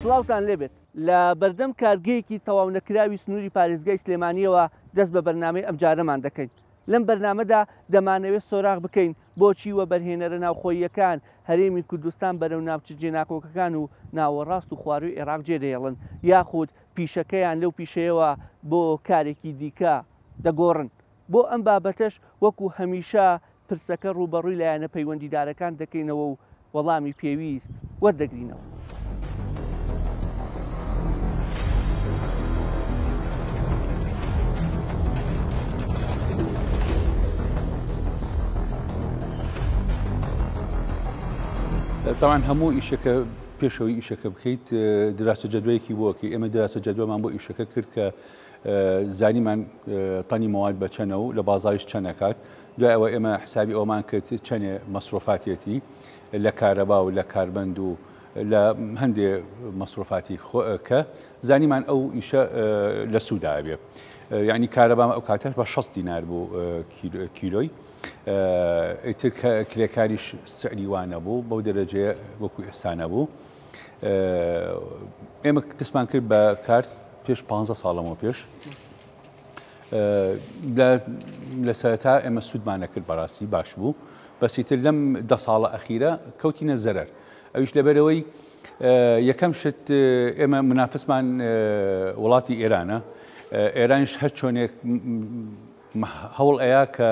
سڵاوتان لێبێت لە بەردەم کارگەیەکی تەواو نەکراوی سنووری پارێزگای سلێمانیەوە دەست بە بەرنامەی ئەمجارەمان دەکەین. لەم بەرنامەدا دەمانەوێت سۆراغ بکەین بۆچی وە بەرهێنەرە ناوخۆییەکان هەرێمی کوردستان بەرەو ناوچە جێناکۆکەکان و ناوەڕاست و خواروی عێراق جێدەهێڵن یاخود پیشەکەیان لەو پیشەیەوە بۆ کارێکی دیکە دەگۆڕن. بۆ ئەم بابەتەش وەکو هەمیشە پرسەکە ڕوبەڕووی لایەنە پەیوەندیدارەکان دەکەینەوە و وەڵامی پێویست وەردەگرینەوە. طبعا هەموو ئیشەکە پێشەوەی ئیشەکە بکەیت دراچە جەدوەیەکی بۆکەی ئێمە دراچە جەدوەمان بۆ ئیشەکە کرد کە زانیمان تەنی مەواد بە چەنە و لە بازاریش چەنەکات دوای ئەوە ئێمە حسابی ئەومان کرد چەنێ مەسرۆفاتێتی لە کارەبا و لە کاربەند و لە هەندێ مەسرۆفاتی کە زانیمان ئەو ئیشە لە سوودا بێ یعنی کارەبا ئەو کاتەش بە 6 دینار بۆ کیلۆی ئیتر کرێکاریش سەعریوانە بوو بەو دەرەجەیە وەکو ئێستانە بوو. ئێمە دەستمان کرد بە کار پێش 15 ساڵەمەوە پێش لە سەرەتا ئێمە سوودمانە کرد بەڕاستی باش بوو بەسیتر لەم 10 ساڵە ئەخیرە کەوتینە زەرەر ئەویش لەبەرەوەی یەکەم شت ئێمە منافسمان وڵاتی ئێرانە ئێرانش هەر چۆنێک هەوڵ ئەیە کە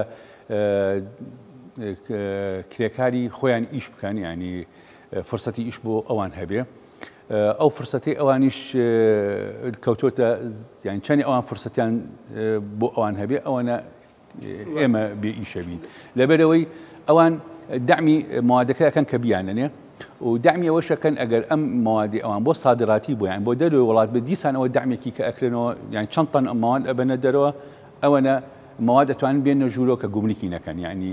کرێکاری خۆیان ئیش بکەن ینی فرسەتی ئیش بۆ ئەوان هەبێ ئەو فرسەتی ئەوانیش کەوتۆتە یان چەنی ئەوان فرسەتیان بۆ ئەوان هەبێ ئەوەنە ئێمە بێ ئیشە بین لەبەرەوەی ئەوان دامی موادەکە ئەەکەن کە بیانەنێ و دامی ئەوەشەکەن ئەگەر ئەم موادی ئەوان بۆ سادراتی بۆ یان بۆ دەروی وڵات بە دیسان ئەوە دامێکی کە ئەکرێنەوە یان چەند تەن ئەم مواد ئەبەنە دەرەوە ئەوەنە مواد دەتوانن بێنە ژوورۆ کە گومرکی نەکەن یعنی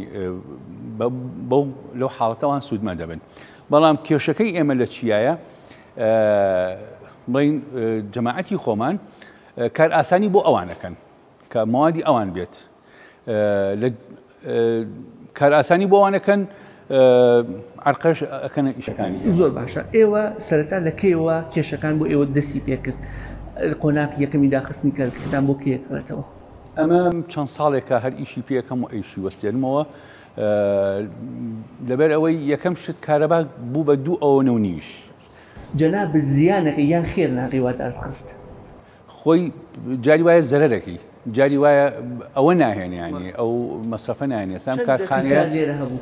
بەو لەو حاڵەتەوان سوودمە دەبن بەڵام کێشەکەی ئێمە لە چیایە بڵین جەماعەتی خۆمان کار ئاسانی بۆ ئەوانەکەن کە موادی ئەوان بێت کار ئاسانی بۆ ئەوانەکەن عرقەش ئەکەنە ئیشەکانی زۆر باشە. ئێوە سەرەتا لە کێوە کێشەکان بۆ ئێوە دەستی پێکرد قۆناقی یەکەمی داخستنی کارکردان بۆ کێکڕێتەوە؟ ئەمە چەند ساڵێکە هەر ئیشی پێەکەم و ئەیشی وەستێنمەوە لەبەر ئەوەی یەکەم شت کارەبا بوو بە 2 ئەوە نەونیش جەناب زیانەکە یان خێر ناقیوات ئەخست خۆی جاری وایە زەرەرەکەی جاری وایە ئەوە ناهێنیانی ئەو مەسرفە ناهێنێ سام کارخانەیە لێرە هەبوو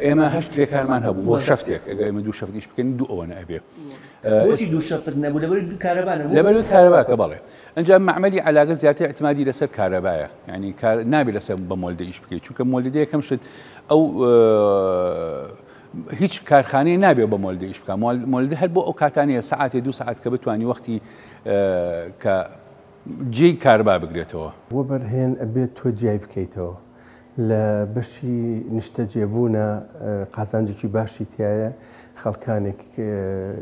ئێمە 8 کرێکارمان هەبوو بۆ شەفتێک ئەگەر ئێمە 2 شەفتیش بکەین 2 ئەوە نەبێ بۆچی 2 شەفت نەبوو لەبەر کارەبا نەبوو لەبەر کارەباکە بەڵێ ئەنجا معمەلی علاقە زیاتر اعتمادی لەسەر کارەبایە یعنی نابێت لەسەر بە مۆلدە ئیش بکەیت چونکە مۆلدە یەکەم شت ئەو هیچ کارخانەیە نابێت بە مۆلدە ئیش بکە مۆلدە هەر بۆ ئەو کاتانەیە سەعاتێ 2 سەعات کە بتوانی وەختی کە جێی کارەبا بگرێتەوە وە بەرهێن ئەبێت تۆ جیای بکەیتەوە لە بەشی نیشتە جێبوونە قازانجێکی باشی تایە خەڵکانێک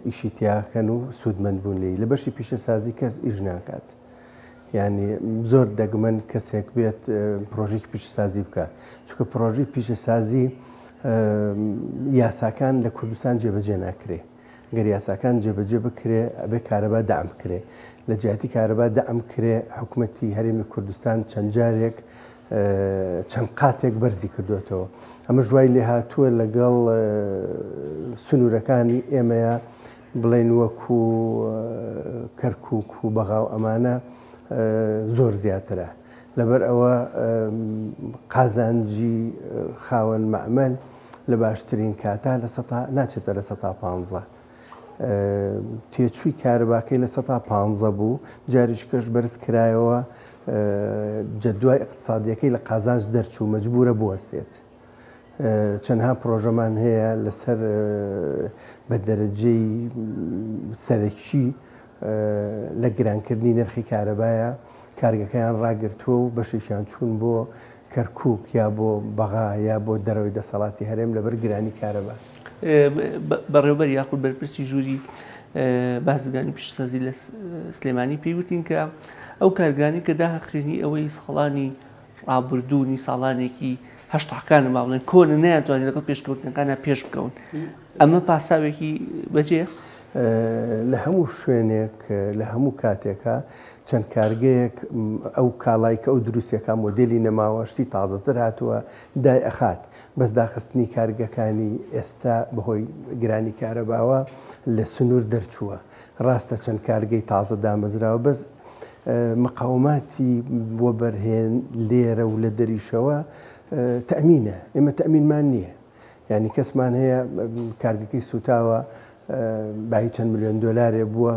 ئیشی تیاکەن و سوودمەند بوون لێی لە بەشی پیشەسازی کەس ئیش ناکات یعنی زۆر دەگمەن کەسێک بێت پرۆژێکی پیشەسازی بکات چونکە پرۆژەی پیشەسازی یاساکان لە کوردستان جێبەجێ ناکرێ گەر یاساکان جێبەجێ بکرێ ئەبێ کارەبا دام بکرێ لە جیاتی کارەبا دام کرێ حکوومەتی هەرێمی کوردستان چەند جارێک چەند قاتێک بەرزی کردوێتەوە ئەمە ژوای لێ هاتووە لەگەڵ سنوورەکانی ئێمەیە بڵێن وەکو کەرکووک و بەغاو ئەمانە زۆر زیاترە لەبەر ئەوە قازانجی خاوەن مەعمەل لە باشترین کاتا لە ناچێتە لە 150 تێچووی کارەباکەی لە 150 بوو جاریش کەش بەرز کرایەوە جەدوای اقتصادیەکەی لە قازانج دەرچوو مەجبورە بوەستێت چەندها پرۆژەمان هەیە لەسەر بە دەرەجەی سەرەکی لە گرانکردنی نرخی کارەبایە کارگەکەیان ڕاگرتووە و بەشێکیان چوون بۆ کەرکووک یا بۆ بەغا یا بۆ دەرەوەی دەسەڵاتی هەرێم لەبەر گرانی کارەبا. بەڕێوەبەر یاخود بەرپرسی ژووری بازرگانی پیشەسازی لە سلێمانی پێیوتین کە ئەو کارگانی کە داهەخرێنی ئەوەی ساڵانی ڕابردوونی ساڵانێکی هەشتاکانە ما بڵێن کۆنە نەیانتوانین لەگەڵ پێشکەوتنەکانە پێش بکەون ئەمە پاساوێکی بەجێ لە هەموو شوێنێک لە هەموو کاتێکە چەند کارگەیەک ئەو کاڵای کە ئەو دروستیەکە مۆدلی نەماوە شتی تازەتر هاتووە دای ئەخات بەس داخستنی کارگەکانی ئێستا بەهۆی گرانی کارەباوە لە سنوور دەرچووە ڕاستە چەند کارگەی تازە دامەزراوە بەس مقاوماتی بۆ بەرهێن لێرە و لە دەریشەوە تەمینە ئێمە تەمینمان نییە یعنی کەسمان هەیە کارگەکەی سوتاوە باهی چەند ملیۆن دۆلارێ بووە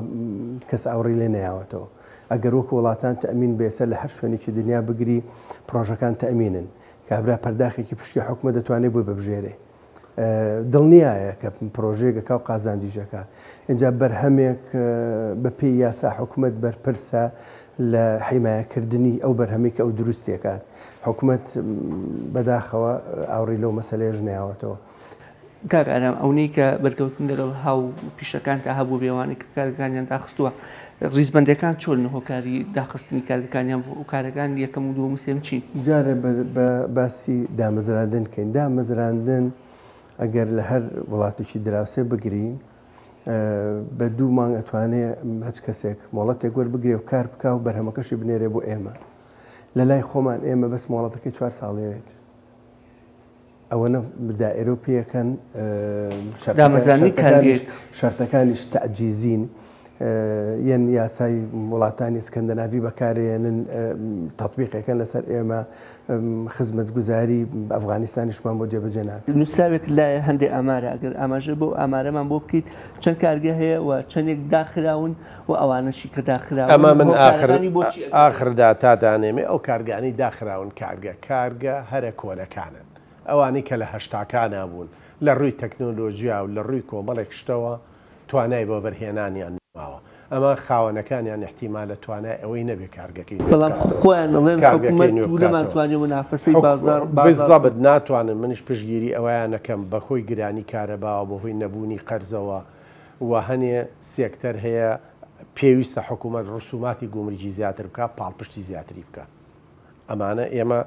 کەس ئاوڕی لێ نەیاوەتەوە ئەگەر وەکو وڵاتان تەمین بێسە لە هەر شوێنێکی دنیا بگری پرۆژەکان تەمینن کابرا پەرداخێکی پشتی حکومە دەتوانێت بۆی ببژێرێ دڵنیایە کە پرۆژەیەکە و قازانجیژەکە اینجا بەرهەمێک بە پێی یاسا حکومت بەرپرسە لە حیمایەکردنی ئەو بەرهەمێک ئەو دروستیەکات حکومت بەداخەوە ئاوڕی لەو مەسەلەیەش نەیاوەتەوە کاک ئارام ئەوەی کە بەرگەوتن لەگەڵ هاو پیشەکان تا هەبوو بێوانێک کە کارەکانیان داخستووە ڕیزبەندەکان چۆن هۆکاری داخستنی کارەکانیان و کارەکان یەکەم و دووەم و سێم چین جارە بە باسی دامەزراندن کەین دامەزراندن ئەگەر لە هەر وڵاتێکی دراوسێ بگرین بە 2 مانگ ئەتوانێت هەچ کەسێک مۆڵەتێک وەربگرێ و کار بکە و بەرهەمەکەشی بنێرێ بۆ ئێمە لە لای خۆمان ئێمە بەس مۆڵەتەکەی 4 ساڵێت ئەوەنە دائیرۆپیەکەن دامەزرانی کارگەر شەرتەکانیش تەعجیزین یەن یاسای وڵاتانی اسکەندەناڤی بەکارێنن تەطبیقەکەن لەسەر ئێمە خزمەتگوزاری ئەفغانیستانیشمان بۆ جێبەجێ ناکەن نووسراوێک لایە هەندێک ئامارە ئەگەر ئاماژە بۆ ئامارەمان بۆ بکەیت چەند کارگە هەیە و چەندێک داخراون و ئەوانەشی کە داخراون ئەمە من ئاخردا تا دانێمێ ئەو کارگانی داخراون کارگە هەرە کۆنەکانن ئەوانی کە لە هەشتاکانە بوون لە ڕووی تەکنۆلۆژیا و لە ڕووی کۆمەڵێک شتەوە توانای بۆ بەرهێنانیان نماوە ئەمە خاوەنەکانیان احتیمالە توانای ئەوەی نەبێ کارگەکەی بەڵام خۆیان نەڵێن منافەسەی بازار بالضبط ناتوانن منش پشتگیری ئەوەیان نەکەم بەخۆی گرانی کارەباوە بەهۆی نەبوونی قەرزەوە و هەنێ سێکتەر هەیە پێویستە حکوومەت ڕسوماتی گومرگی زیاتر بکە پاڵپشتی زیاتری بکە ئەمانە ئێمە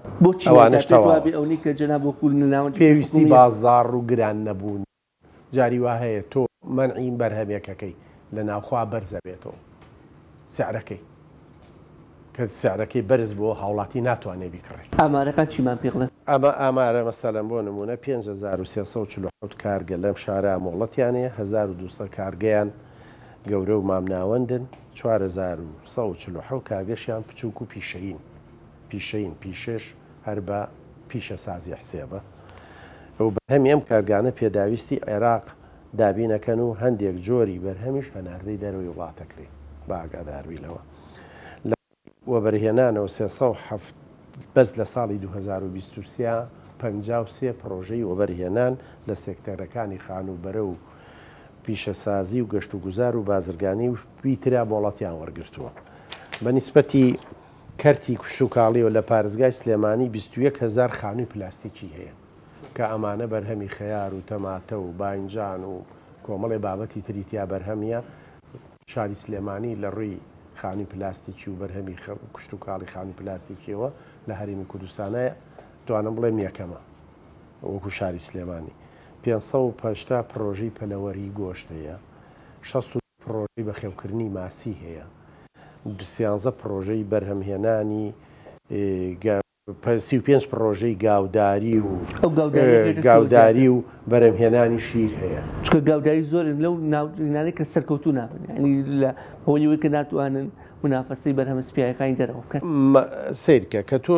پێویستی بازار و گران نەبوون جاری وا هەیە تۆ منعیم بەرهەمێکەکەی لە ناوخوا بەرزە بێتەوە سعرەکەی کە سعرەکەی بەرز بۆ هاوڵاتی ناتوانێ بیکڕێت ئامارەکان چیمان پێڵێن ئەمە ئامارە مەسەلەن بۆ نمونە 5347 کارگە لەم شارە مۆڵەتیانەیە 1200 کارگەیان گەورە و مامناوەندن 4147 کارگەشیان بچووک و پیشەین پیشش هەر بە پیشە سازی حسێبە ئەو بەرهەمی ئەم کارگانە پێداویستی عێراق دابینەکەن و هەندێک جۆری بەرهەمیش هەناردەی دەروی وڵاتەکرێ باگاداربیلەوە وە بەرهێنانەوە 307 بەس لە ساڵی 2023 53 پرۆژەی وەبەرهێنان لە سێکتەرەکانی خانوبەرە و پیشەسازی و گەشت و گوزار و بازرگانی و ویترا مۆڵەتیان وەرگرتووە بە نیسبەتی کەرتی کوشتوکاڵیەوە لە پارێزگای سلێمانی 21,000 خانووی پلاستیکی هەیە کە ئەمانە بەرهەمی خەیار و تەماتە و باینجان و کۆمەڵی بابەتی تریتیا بەرهەمیە شاری سلێمانی لە ڕووی خانی پلاستیکی و بەرهەمی کوشتوکاڵی خانی پلاستیکیەوە لە هەرێمی کوردستانە توانم بڵێم یەکەمە وەکو شاری سلێمانی 550 پرۆژەی پەلەوەری گۆشتەیە 60 پرۆژەی بەخێوکردنی ماسی هەیە 13 پرۆژەی بەرهەمهێنانی 35 پرۆژەی گاوداری و گاوداری و بەرهەمهێنانی شیر هەیە چکە گاوداری زۆر لەو ناوینانەی کە سەرکەوتو نابن ینی لە هۆیەوەی کە ناتوانن منافەسەی بەرهەمە سپیەکانی دەرەوە بکەن سیرکە کە تۆ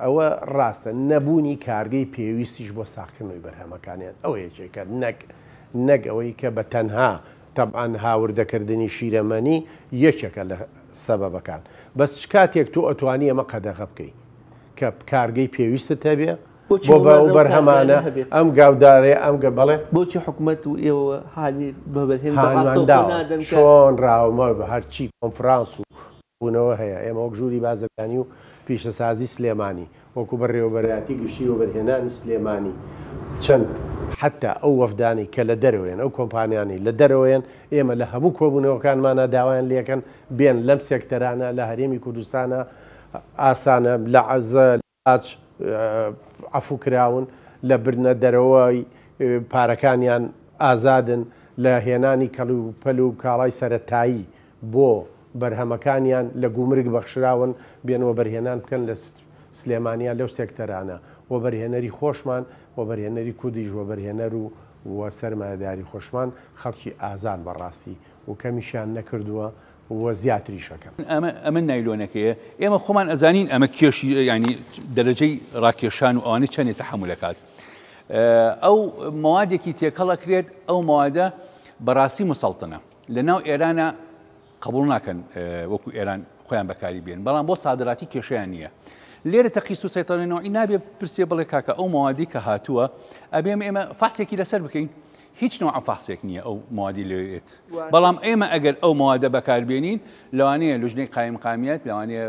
ئەوە ڕاستە نەبوونی کارگەی پێویستیش بۆ ساختنەوەی بەرهەمەکانیان ئەو یەکێکە نەک ئەوەی کە بە تەنها تەبعاً هاوردەکردنی شیرەمەنی یەکێکە لە سەبەبەکان بەس کاتێک تۆ ئەتوانی ئەمە قەدەغە بکەیت کە کارگەی پێویستت هەبێ بۆ بە بەرهەمانە ئەم گاودارێ ئەم گە بەڵێ بۆچی حکوومەت و ئێوە هاانی بەبەرهێندا چۆن ڕاومە بە هەرچی کۆنفرانس و بوونەوە هەیە ئێمە وەک ژووری بازرگانی و پیشەسازی سلێمانی وەکو بەڕێوەبەرەتی گشتی و بەرهێنانی سلێمانی چەند حتا ئەو وەفدانی کە لە دەرەوەیان ئەو کۆمپانیانی لە دەرەوەیان ئێمە لە هەموو کۆبوونەوەکانمانە داوایان لێکەن بێن لەم سێکتەرانە لە هەرێمی کوردستانە ئاسانە لە عەزە عەفو کراون لە برنە دەرەوەی پارەکانیان ئازادن لە هێنانی کەڵ و پەل و کاڵای سەرەتایی بۆ بەرهەمەکانیان لە گومرگ بەخشراون بێنەوە بەرهێنان بکەن لە سلێمانیا لەو سێکتەرانە و بەرهێنەری خۆشمان و بەرهێنەری کودیش وە بەرهێنەر و سەرمایهداری خۆشمان خەڵکی ئازان بەڕاستی و کەمیشیان نەکردووە وە زیاتریشەکەن ئەمە نایلۆنەکەیە ئێمە خۆمان ئەزانین ئەمە کێشی ینی دەرەجەی ڕاکێشان و ئەوانەی چەندێت تەحملەکات ئەو موادێکی تێکەڵەکرێت ئەو موادە بەڕاستی مسەڵتنە لە ناو ئێرانە قبول ناکەن وەکو ئێران خۆیان بەکاری بێن بەڵام بۆ سادراتی کێشیان نییە لێرە تەقیس و سەیطرەنەوەی نابێ پرسێ بڵێ کاکە ئەو موادی کە هاتووە ئەبێم ئێمە فاسێکی لەسەر بکەین هیچ نوع فاسێک نییە ئەو موادی لێت بەڵام ئێمە ئەگەر ئەو موادە بەکاربێنین لەوانەیە لوژنەی قایم قامیەت لەوانەیە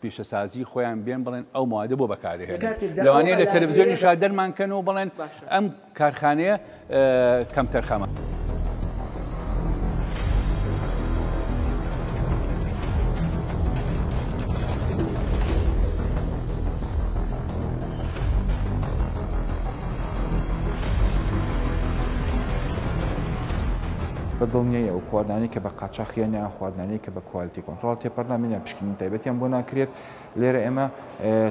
پیشەسازی خۆیان بێن بڵێن ئەو موادە بۆ بەکارهێن لەوانەیە لە تەلەڤیزیۆنی شا دەرمانکەن و بڵێن ئەم کارخانەیە کەم تەرخەمە. بەدڵنیایی ئەو خواردانی کە بە قاچاقییان خواردانی کە بە کوالیتی کۆنتڕۆڵ تێپەڕنامێنە پشکنی تایبەتیان بۆ ناکرێت لێرە ئێمە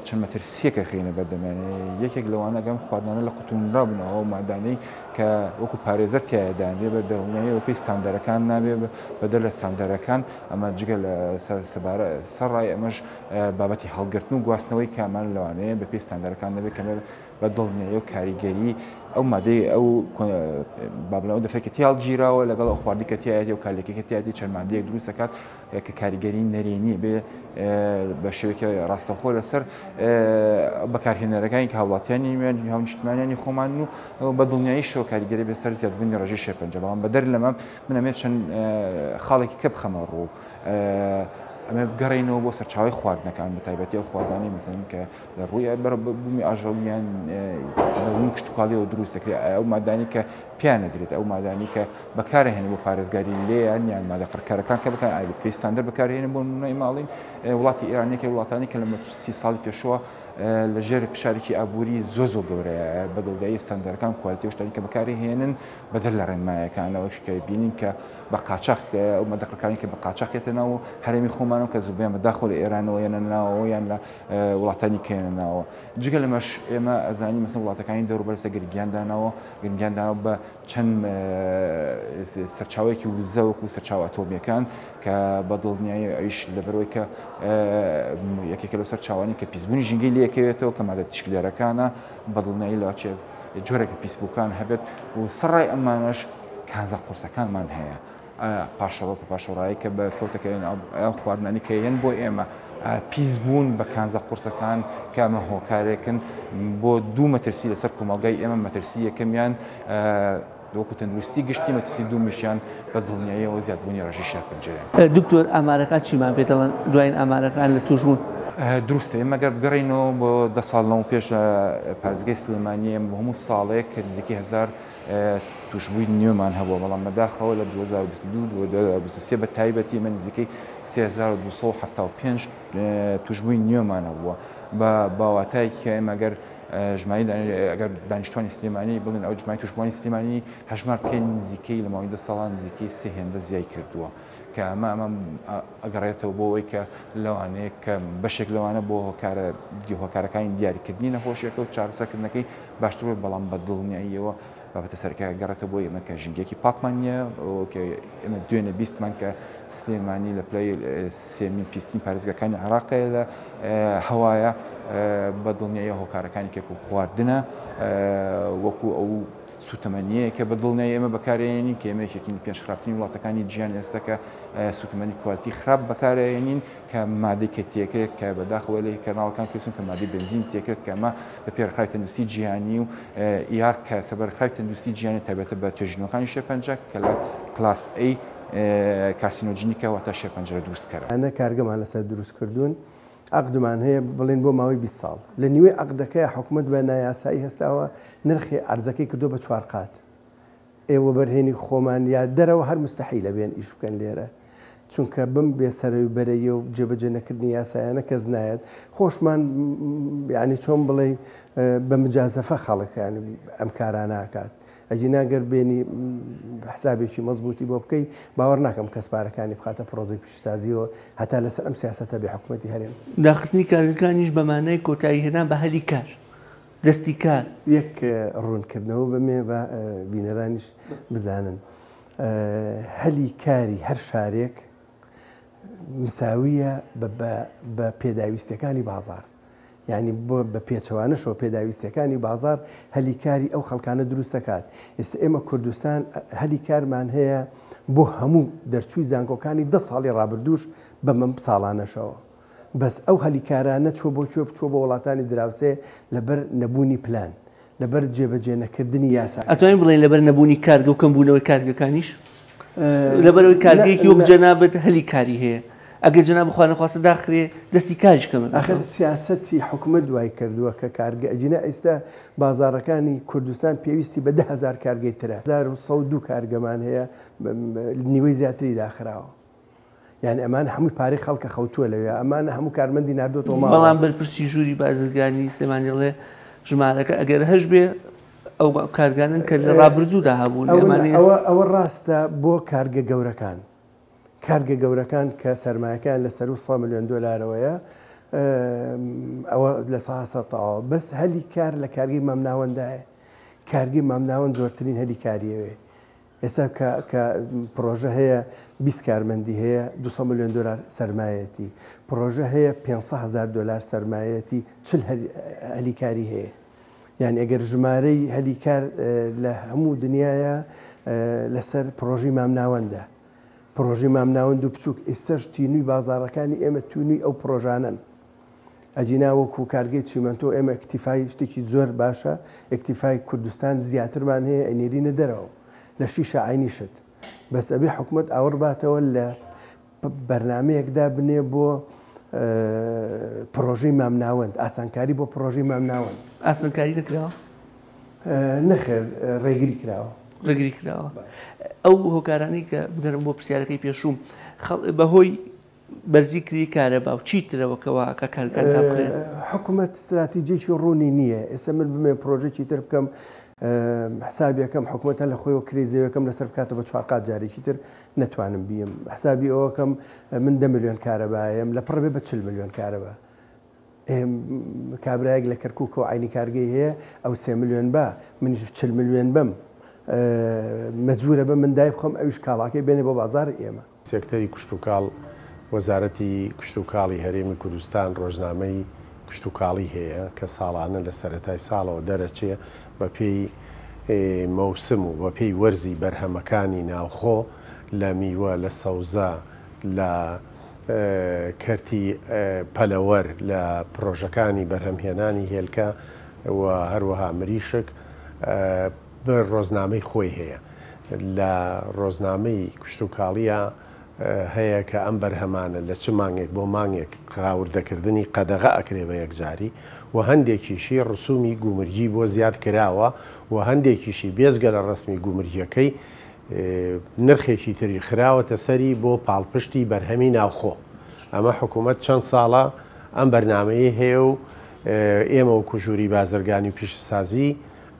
چەند مەترسیەکە خینە بەردەمێنێ یەکێک لەوانەگەم خواردانە لە قوتونرا بنەوە و مادانەی کە وەکو پارێزەر تایدانێ بە دڵنیایی پێی ستاندەرەکان نابێ بەدەر لە ستاندەرەکان ئەمە جگە لە سەرڕای ئەمەش بابەتی هەڵگرتن و گواستنەوەی کامان لەوانەیە بە پێی ستاندەرەکان دەبێت کە بە دڵنیایی و کاریگەری ئەو مادەی ئەو بابلەوە دەفێکەتی هەڵگیراوە لەگەڵ ئەو خواردی کە تایەتی و کالێکەکە تایەتی چەند مادەیەک دروست دەکات کە کاریگەری نەرێنی بێ بە شێوەیەکی ڕاستەخۆ لەسەر بەکارهێنەرەکانی کە هاوڵاتیانی هاونیشتمانیانی خۆمان و بە دڵنیایی شەوە کاریگەری بەسەر زیادبوونی ڕێژەی شێپەنجە بەڵام بەدەر لەمە من ئەمێ چەند خاڵێکی کە بخەمە ڕوو ئەمە بگەڕێنەوە بۆ سەرچاوی خواردنەکان بە تایبەتی ئەو خواردانی مەسەن کە لە ڕووی بوومی ئاژەڵیان بووم کشتتوکاڵیەوە دروست دەکرێت ئەو مادانی کە پیان نەدرێت ئەو مادانی کە بەکارهێنێ بۆ پارێزگاری لێیان یان مادە قڕکارەکان کە بکەن ئایا پێستاندەر بەکارهێنن بۆ نمونەی ماڵین وڵاتی ئێرانێکی وڵاتانی کە لە 30 ساڵی پێشوە لە ژێر فشارێکی ئابووری زۆ گەورەیە بەدڵدایی ستاندەرەکان کوالیتی شتانی کە بەکارهێنن بەدەر لە ڕێنمایەکانەوەش کە بینین کە بە قاچاق ئەو مەدەقەکانی کە بە قاچاقێتە ناو هەرێمی خۆمانەوە کە زوبیان بەداخۆ لە ئێرانەوە یانە ناوەوە یان لە وڵاتانی کێنەناوە جگە لەمەش ئێمە ئەزانی مەسن وڵاتەکانی دەوروبەرسە گرنگیاندانەوە بە چەند سەرچاوێکی وزە وەکو سەرچاو ئەتۆمیەکان کە بە دڵنیایی ئەویش لەبەرەوەی کە یەکێکە لە سەرچاوانی کە پیسبوونی ژینگەی لەکەوێتەوە کە مادە تشکیلەرەکانە بە دڵنیایی لاچێ جۆرێکە پیسبووکان هەبێت و سەرڕای ئەمانەش کانزە قورسەکانمان هەیە پاشەوە پاشەڕایی کە بە کەوتەکەین خواردنانی کەیەن بۆ ئێمە پیسبوون بە کانزە قورسەکان کە ئەمە هۆکارێکن بۆ دوو مەترسی لەسەر کۆمەڵگای ئێمە مەترسی یەکەمیان وەکو تەندروستی گشتی مەترسی دوومیشیان بە دڵنیاییەوە زیادبوونی ڕێژەی شێرپەنجەیە. دکتۆر ئامارەکان چیمان پێ دەڵێن دوایین ئامارەکان لە توژبوون؟ دروستە ئێمە گەر بگەڕێنەوە بۆ 10 ساڵەوە پێش پارێزگای سلێمانیە بە هەموو ساڵێک کە نزیکی 1000 توشبووی نیوەمان هەبووە بەڵام بەداخەوە لە 2022 بە تایبەتی من نزیکەی 3275 توشبووی نیوەمان هەبووە بە باواتایکە ئێمەگەر ژماری ئەگەر دانیشتوانی سلێمانی بڵێن ئەو ژماری توشبووانی سلێمانی هەژمار بکەین نزیکەی لە ماوەی 10 ساڵان نزیکەی 3 هێندە زیای کردووە کە ئەمە ئەگەڕێتەوە بۆ ئەوەی کە لەوانەیە کە بەشێک لەوانە بۆ هۆکارەکانی دیاریکردنی نەخۆشیەکە و چارەسەرکردنەکەی باشتر بەڵام بە دڵنیاییەوە بابەتە سەرکە گەڕێتەوە بۆ ئێمە کە ژینگێکی پاکمان نییە ئێمە دوێنە بیستمان کە سلێمانی لە پلەی سێمین پیستین پارێزگەکانی عێراقەیە لە هەوایە بە دڵنیاییە هۆکارەکانی کێک و خواردنە وەکو ئەو سوتەمەنیەیە کە بە دڵنیایی ئێمە بەکارهێنین کە ئێمەیەکێکی پێش خراپترین وڵاتەکانی جیهان ئێستا کە سوتەمەنی کوالیتی خراپ بەکارهێنین کە مادەی کە تێکرێت کە بەداخەوە لە کەناڵەکان پێسون کە مادەی بنزین تێکرێت کە ئەمە بە پێرخراوی تەندروستی جیهانی و ئیار کە سەبەرخراوی تەندروستی جیهانی تایبەتە بە توێژینەوەکانی شێرپەنجە کە لە کلاس A کارسینۆجینیکە واتە شێرپەنجە دروستکەرە. ئەنە کارگەمان لەسەر دروستکردوون عقدمان هەیە بڵێن بۆ ماوەی 20 ساڵ لە نیوەی عقدەکەی حکوومەت بە نایاسایی هەستاوە نرخی ئارزەکەی کردو بە 4 قات ئێوە بەرهێنی خۆمان یا دەرەوە هەر مستحیلە بێن ئیش بکەن لێرە چونکە بم بێسەرەوی بەرەیە و جێبەجێ نەکردنی یاسایانە کەس نایەت خۆشمان ینی چۆن بڵێ بە مجازەفە خەڵک ئەم کارانە ناکات ئەجی ناگەر بێنی حسابێکی مەزبوطی بۆ بکەی باوەڕ ناکەم کەس پارەکانی بخاتە پرۆژەی پیشسازیەوە هەتا لەسەر ئەم سیاسەتە بێ حکوومەتی هەرێم. داخستنی کارەکانیش بەمانای کۆتایی هێنان بە هەلی کار دەستی کار یەک ڕوونکردنەوە بەمێ بە بینەرانیش بزانن هەلی کاری هەر شارێک مساویە بە پێداویستەکانی بازار. یعنی بۆ بە پێچەوانەشەوە پێداویستەکانی بازار هەلی کاری ئەو خەڵکانە دروست دەکات. ئێستا ئێمە کوردستان هەلی کارمان هەیە بۆ هەموو دەرچووی زانکۆکانی 10 ساڵی ڕابردووش بە مەم ساڵانەشەوە. بەس ئەو هەلی کارانە چۆ بۆ کوێ بچۆ بە وڵاتانی دراوسێ لەبەر نەبوونی پلان لەبەر جێبەجێ نەکردنی یاسا. ئەتوانین بڵێن لەبەر نەبوونی کارگە و کەمبوونەوەی کارگەکانیش لەبەرەوەی کارگەیەکی وەک جەنابەت هەلی کاری هەیە ئەگەر جەناب بخوا نەخواستە داخرێ دەستی کاریش کەمە. ئاخر سیاسەتی حکوومەت دوای کردووە کە کارگە ئەجینە ئێستا بازارەکانی کوردستان پێویستی بە 10,000 کارگەی ترە 1102 کارگەمان هەیە نیوەی زیاتری داخراوە. یعنی ئەمان هەمووی پارەی خەڵکە خەوتووە لەوێ ئەمانە هەموو کارمەندی نردۆتەوە ماڵ. بەڵام بەرپرسی ژووری بازرگانی سلێمانیڵێ ژمارەکە ئەگەر هەش بێ ئەو کارگانن کە لە ڕابردوودا هەبوون ئەوە ڕاستە بۆ کارگە گەورەکان. کارگە گەورەکان کە سەرمایەکان لەسەر 100 ملیۆن دۆلارەوەیە ئەوە لە ساهەتەوە بەس هەلی کار لە کارگی مامناوەندایە. کارگی مامناوەند زۆرترین هەلی کاریەوەێ. ئێستا کە پرۆژە هەیە 20 کارمەندی هەیە 200 ملیۆن دلار سەرمایەتی پرۆژە هەیە 500,000 دلار سەرمایەتی 40 هەلیکاری هەیە. یعنی ئەگەر ژمارەی هەلیکار لە هەموو دنیاە لەسەر پرۆژی مامناوەندە. پرۆژی مامناوەند و بچووک ئێستاش تینووی بازارەکانی ئێمە تونووی ئەو پرۆژانن. ئەجینا وەکو کارگەی چیمەنتۆ ئێمە ئەکتیفای شتێکی زۆر باشە ئەکتیفای کوردستان زیاترمان هەیە ئەنێرینە دەرەوە لە شیشە عینیشت. بەس ئەبێ حکوومەت ئاوەڕ باتەوە لە بەرنمەیەکدا بنێ بۆ پرۆژەی مامناوەند ئاسانکاری بۆ پرۆژەی مامناوەند. ئاسانکاری نەکراوە؟ نەخێر ڕێگری کراوە. ڕێگری کراوە. ئەو هۆکارانی کە بگەرم بۆ پرسیارەکەی پێشوم بەهۆی بەرزیکردنی کارەبا و چیترەوەکەوە کە کارگەکان تا بکرێن. حکوومەت استراتیجێکی ڕوونی نییە. ئێستا من بمێ پرۆژێکی تر بکەم حسابیەکەم حکوومەتە لە خۆیەوە کرێزەوەکەم لەسەر بکاتە بە 4 قات جارێکی تر نەتوانم بیم. حسابی ئەوەکەم من 10 ملیۆن کارەبایم لە پڕبێ بە 40 ملیۆن کارەبا. کابراایەک لە کەرکووکەوە عینی کارگەی هەیە ئەو 3 ملیۆن با منیش 40 ملیۆن بم مەجبورە بە من دای بخۆم ئەوش کاڵاکەی بێنێ بۆ بازار ئێمە. سێکتەری کوشتتوکاڵ وەزارەتی کوشتتوکاڵی هەرێمی کوردستان ڕۆژنامەی کوشتتوکاڵی هەیە کە ساڵانە لە سەرەتای ساڵەوە دەرەچێ بە پێی مەوسم و بە پێی وەرزی بەرهەمەکانی ناوخۆ لە میوە لە سەوزە لە کەرتی پەلەوەر لە پرۆژەکانی بەرهەمهێنانی هێلکە و هەروەها مریشک ڕۆژنامەی خۆی هەیە. لە ڕۆژنامەی کوشتتوکاڵیە هەیە کە ئەم بەرهەمانە لە چ مانگێک بۆ مانگێک قاوردەکردنی قەدەغە ئەکرێ بە یەکجاری و هەندێکیشی ڕسومی گومرگی بۆ زیاد کراوە و هەندێکیشی بێزگە لە ڕسمی گومرگیەکەی نرخێکی تری خراوەتە سەری بۆ پاڵپشتی بەرهەمی ناوخۆ. ئەمە حکوومەت چەند ساڵە ئەم بەرنامەیە هەیە و ئێمە و کوژووری بازرگانی و پیشەسازی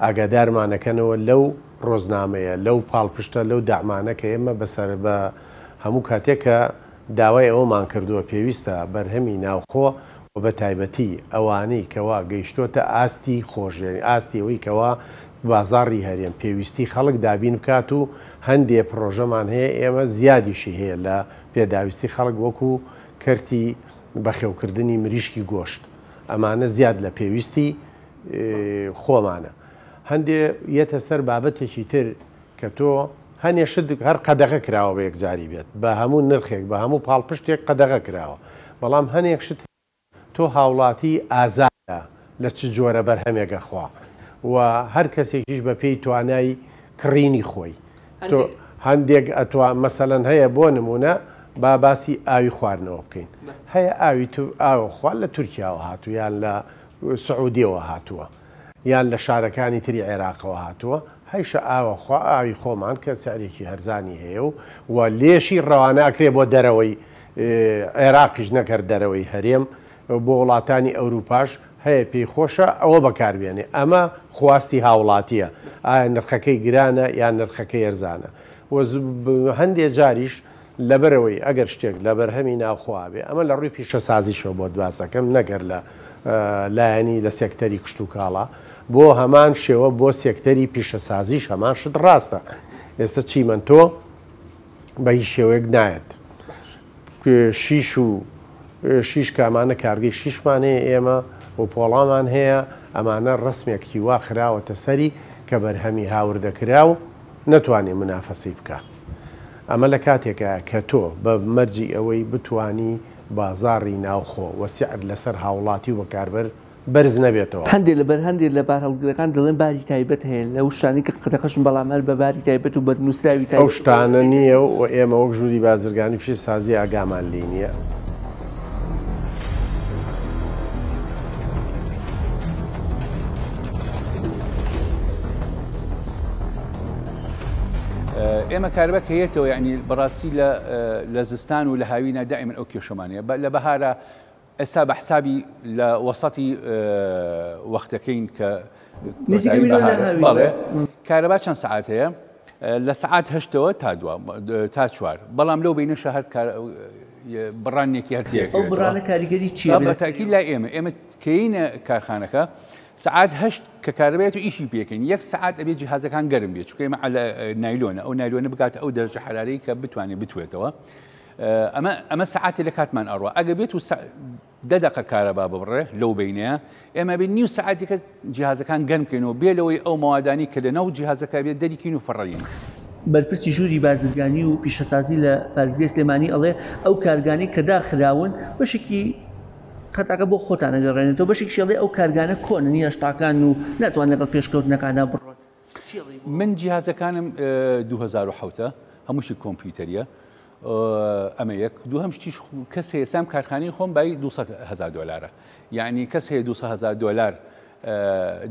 ئاگادارمانەکەنەوە لەو ڕۆژنامەیە لەو پاڵپشتە لەو داعمانە کە ئێمە بەسەر بە هەموو کاتێکە داوای ئەومان کردووە پێویستە بەرهەمی ناوخۆ و بە تایبەتی ئەوانەی کەوا گەیشتۆتە ئاستی خۆشێنی ئاستی ئەوەی کەوا بازاڕی هەرێم پێویستی خەڵک دابین بکات و هەندێک پرۆژەمان هەیە ئێمە زیادیشی هەیە لە پێداویستی خەڵک وەکو کەرتی بەخێوکردنی مریشکی گۆشت. ئەمانە زیاد لە پێویستی خۆمانە. هەندێ یەتە سەر بابەتێکی تر کە تۆ هەنێشت هەر قەدەغە کراوە بە یەکجاری بێت بە هەموو نرخێک بە هەموو پاڵپشتێک قەدەغە کراوە. بەڵام هەنێک شت تۆ هاوڵاتی ئازادە لە چ جۆرە بەرهەمێکە خوا و هەر کەسێکیش بە پێی توانای کڕینی خۆی. تۆ هەندێک ئەتوان مەسەلەن هەیە بۆ نمونە با باسی ئاوی خواردنەوە بکەین. هەیە ئاوی ئاوە خوارد لە تورکیاوە هاتووە یان لە سعودیەوە هاتووە یان لە شارەکانی تری عێراقەوە هاتووە. هەیشە ئاوەخوا ئاوی خۆمان کە سعرێکی هەرزانی هەیە و لێشی ڕەوانە ئەکرێ بۆ دەرەوەی عێراقیش نەکرد دەرەوەی هەرێم بۆ وڵاتانی ئەوروپاش هەیە پێی خۆشە ئەوە بەکاربێنێ ئەمە خواستی هاوڵاتیە ئایا نرخەکەی گرانە یان نرخەکەی ئەرزانە هەندێک جاریش لەبەرەوەی ئەگەر شتێک لە بەرهەمی ناوخواابێ ئەمە لە ڕووی پیشەسازیشەوە بۆ دواسەکەم نەگەر لە لایەنی لە سێکتەری کشت و کاڵە بۆ هەمان شێوە بۆ سێکتەری پیشەسازیش هەمان شت ڕاستە ئێستا چیمەندۆ بە هیچ شێوەیەک نایەت شیش کامانە کارگەی شیشمانەیە ئێمە و پۆڵامان هەیە ئەمانە ڕسمێکی وا خراوەتە سەری کە بەرهەمی هاوردەکرا و نەتوانێت منافەسی بکە ئەمە لە کاتێکە کە تۆ بە مەرجی ئەوەی بتانی بازاڕی ناوخۆ وەسیعت لەسەر هاوڵاتی و بەکاربەر بەرز نەبێتەوە هەندێک لەبەر هەندێک لە بار هەڵگرەکان دەڵێن باری تایبەت هەیە لەو شتانی کە قەتەقەشن بەڵامەر بە باری تایبەت و بەنووسراوی ئەو شتانە نییە و ئێمە وەک ژووری بازرگانی پیش سازی ئاگامان لێ نییە. ئێمە کاربە هەیەتەوە یعنی بەڕاستی لە زستان و لە هاوینە دائما ئەو کێشەمانەیە لە بەهارە ئێستا بە حسابی لە وەسەتی وەختەکەین کە کارەبا چەند سعات هەیە لە سعات هەشتەوە تا چوار بەڵام لەو بینەشە هەر بڕانێکی هەرتیەک ئەو بڕانە کاریگەری چیە بەتاکید لای ئێمە کەینە کارخانەکە سعات هەشت کە کارەبێت و ئیشی پێکەین یەک سعات ئەبێ جیهازەکان گەرم بێت چکە ئێمە لە نایلۆنە ئەو نایلۆنە بکاتە ئەو دەرەجە حرارەی کە بتوانێت بتوێتەوە ئەمە سعاتی لە کاتمان ئەڕوە ئەگە بێت و دەدەقە کارەبا ببڕێ لەو بینەیە ئێمە بێت نیو سعاتێکە جیهازەکان گەرمکەینەوە بێلەوەی ئەو مەوادانی کە لەناو جیهازەکە بێت دەریکین و فڕەین. بەرپرسی ژووری بازرگانی و پیشەسازی لە پارێزگای سلێمانی ئەڵێ ئەو کارگانی کە داخراون بەشێکی قەتەقە بۆ خۆتان ئەگەڕێنێتەوە بەشێکی شێڵێ ئەو کارگانە کۆنن هێشتاکان و ناتوانێت لەگەڵ پێشکەوتنەکانە بڕۆن. من جیهازەکانم 2007 هەمووشی کۆمپیوتەریە ئەمە یەک دووهەم شتیش کەس هەیە سام کارخانەی خۆم بای $200,000 یعنی کەس هەیە $200,000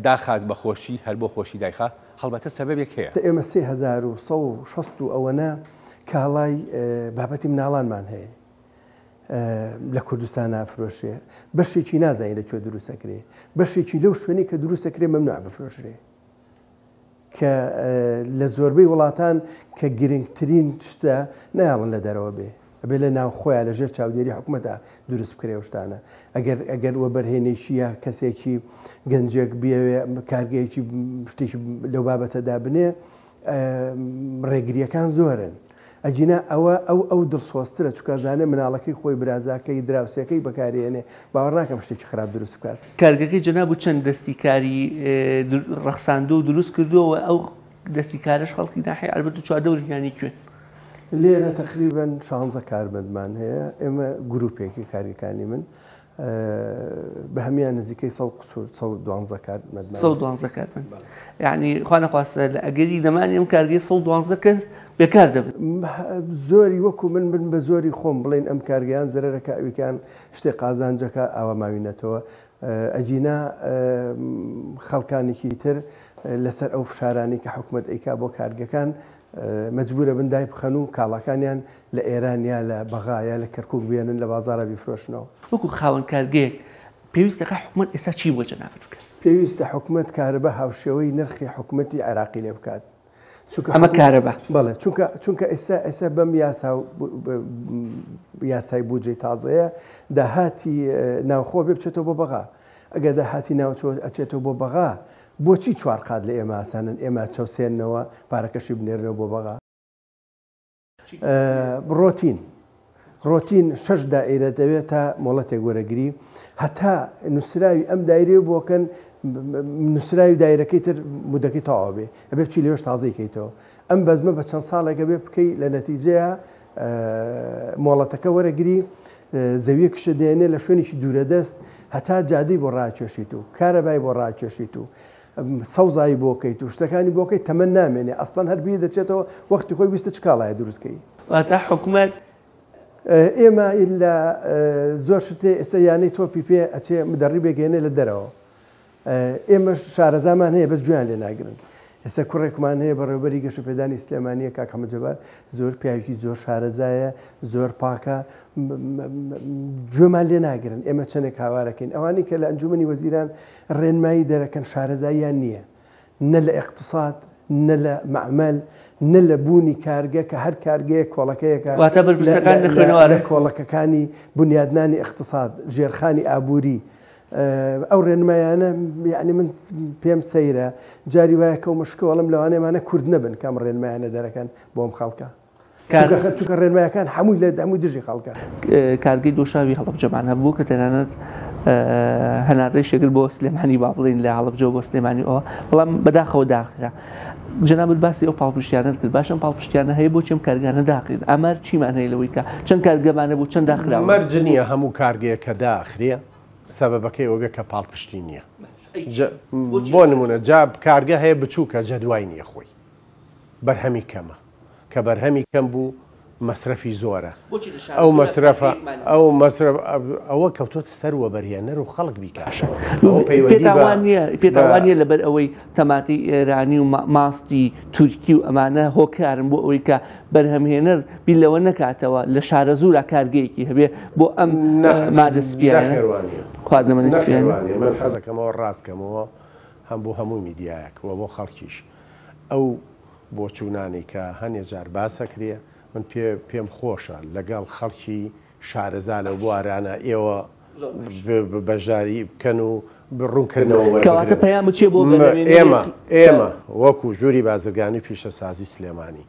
داخات بە خۆشی هەر بۆ خۆشی دایخە هەڵبەتە سەبەبێک هەیە ئێمە 3160 ئەوەنە کاڵای بابەتی مناڵانمان هەیە لە کوردستان نافرۆشێ بەشێکی نازانین لەکوێ دروستەکرێ بەشێکی لەو شوێنی کە دروستەکرێ مەمنوع بفرۆشرێ کە لە زۆربەی وڵاتان کە گرنگترین شتە نایڵن لە دەرەوە بێ ئەبێ لە ناو خۆیان لەژێر چاودێری حکوومەتە دروست بکرێ شتانە ئەگەر وە بەرهێنێکیە کەسێکی گەنجێک بێوێ کارگەیەکی شتێکی لەو بابەتەدا بنێ ڕێگریەکان زۆرن ئەجینا ئەو دڵسۆسترە چکازانێ مناڵەکەی خۆی برازاکەی دراوسەکەی بەکارێنێ باوەڕ ناکەم شتێکی خراپ دروست بکات. کارگەکەی جەناب و چەند دەستی کاری ڕەخساندە و دروست کردووە ئەو دەستی کارش خەڵکی ناحی ئەلبەت و چواردەوریانی کوێن لێرە تقریباً 16 کارمەندمان هەیە ئێمە گروپێکی کاریەکانی من بە هەمیان نزیکەی 112 کارمەند 112 کارمەند یعنی خوا نەخواستە لە ئەگەری دەمانی ئەم کارگەی 112 کەس بێکار دەبن زۆری وەکو من بە زۆری خۆم بڵێن ئەم کارگەیان زەرەرەکە ئەویکان شتێک قازانجەکە ئەوە ماوینەتەوە ئەجینا خەڵکانێکی تر لەسەر ئەو فشارانی کە حکوومەت ئەیکا بۆ کارگەکان مەجبورە بندای بخەن و کاڵەکانیان لە ئێرانیا لە بەغایە لە کەرکووک بێنن لە بازارە بیفرۆشنەوە وەکو خاوەن کارگەیەک پێویستەکە حکوومەت ئێستا چی بۆ جەنابەت بکات پێویستە حکوومەت کارەبە هاوشێوەی نرخی حکوومەتی عێراقی لێ بکات ئەمە کارەبە بەڵێ چونکە ئێستا بەم یاسای بودجەی تازەیە داهاتی ناوخۆ بێ بچێتەوە بۆ بەغا ئەگەر داهاتی ناوچۆ ئەچێتەوە بۆ بەغا بۆچی چوار قات لە ئێمە ئاسانن ئێمە چەوسێنەوە پارەکەشی بنێرنەوە بۆ بەغا ڕۆتین 6 دائیرە دەوێت تا مۆڵەتێک وەرەگری هەتا نووسراوی ئەم دایرێ بۆکەن نووسراوی دایرەکەی تر مودەکەی تەواو بێ ئەبێ بچی لێش تازەیکەیتەوە ئەم بەزمە بە چەند ساڵێکە بێ بکەی لە نەتیجەیە مۆڵەتەکە وەرەگری زەویەکشە دێنێ لە شوێنێکی دوورەدەست هەتا جادەی بۆ ڕاکێشیت و کارەبای بۆ ڕاکێشیت و سەوزایی بۆکەیت و شتەکانی بۆکەی تەمەن نامێنێ ئەسڵەن هەربی دەچێتەوە وەختی خۆی ویستە چکاڵایە دروستکەی واتە حکوومەت ئێمە لە زۆر شتێ ئێستا یانەی تۆپی پێ ئەچێ مدەڕی بێگەێنێ لە دەرەوە ئێمە شارەزامان هەیە بەس گویان لێ ناگرن ئێستا کوڕێکمان هەیە بەڕێوەبەری گەشەپێدانی سلێمانیە کاک حەمەد جەبار زۆر پیاوێکی زۆر شارەزایە زۆر پاکە گوێمان لێ ناگرن ئێمە چەندێک هاوارەکەین ئەوانی کە لە ئەنجومەنی وەزیران ڕێنمایی دەرەکەن شارەزاییان نییە نە لە اقتصاد نە لە معمەل نە لە بوونی کارگە کە هەر کارگەیە کۆڵەکەیەکە واتە بەرپرسەکان نەخوێنەوارە کۆڵەکەەکانی بنیادنانی اقتصاد ژێرخانی ئابووری ئەو ڕێنمایانە یعنی من پێم سەیرە جاری وایە کە و مشکۆڵم لەوانەیەمانە کورد نەبن کام ڕێنمایانە دەرەکەن بۆم خەڵکە چونکە ڕێنمایەکان هەمووی لە هەمووی دژی خەڵکە کارگەی دۆشاوی هەڵەبجەمان هەبوو کە تەنانەت هەناردەی شەگەل بۆ سلێمانی با بڵین لە هەڵەبجە بۆ سلێمانی ئەوە بەڵام بەداخەوە داخرا جناب باسی ئەو پاڵپشتیانت کرد باشم پاڵپشتیانە هەیە بۆ چێم کارگانە داخرین ئەمەر چیمان هەیە لەوەی کە چەند کارگەمانە بوو چەند داخرا مەرج نییە هەموو کارگەیە کە داخرێ سەبەبەکەی ئەوە بێ کە پاڵپشتی نییە بۆ نمونە جاب کارگە هەیە بچووکە جەدوای نییە خۆی بەرهەمی کەمە کە بەرهەمی کەم بوو مەصرفی زۆرە ئەو مەصرفە ئەوە کەوتۆتە سەروە بەریێنەر و خەڵک بیکاشە پێتاوانیە لەبەر ئەوەی تەماتی ئێرانی و ماستی تورکی و ئەمانە هۆکارن بۆ ئەوەی کە بەرهەمهێنەر بی لەوە نەکاتەوە لە شارە زوورە کارگەیەکی هەبێ بۆ ئەم مادەسپیانە من حەزەکەمەوە ڕاستکەمەوە هەم بۆ هەموو میدیایەکەوە بۆ خەڵکیش ئەو بۆ چوونانی کە هەنێ جار باسەکرێ من پێم خۆشە لەگەڵ خەڵکی شارەزا لە بوارانە ئێوە بەژاری بکەن و بڕوونکردنەوە ئێمە وەکو ژووری بازرگانی پیشەسازی سلێمانی